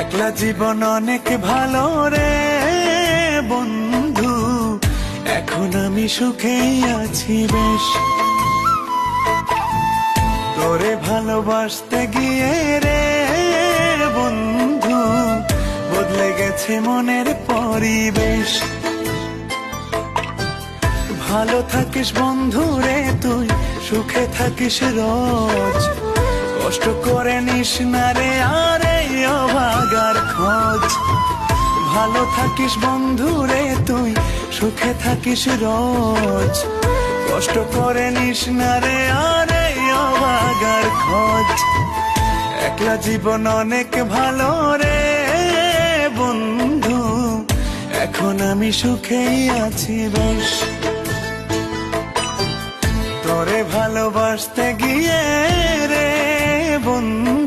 একলা জীবন অনেক ভালো রে বন্ধু, এখন আমি সুখেই আছি বেশ। তোরে ভালোবাসতে গিয়ে রে বন্ধু, বদলে গেছে মনের পরিবেশ। ভালো থাকিস বন্ধু রে তুই, সুখে থাকিস রোজ, কষ্ট করে নিস না রে আর এই অভাগার খোঁজ। ভালো থাকিস বন্ধু রে তুই, সুখে থাকিস রোজ, কষ্ট করে নিস না রে আর এই অভাগার খোঁজ। একলা জীবন অনেক ভালো রে বন্ধু, এখন আমি সুখেই আছি বেশ। তোরে ভালোবাসতে গিয়ে রে বন্ধু,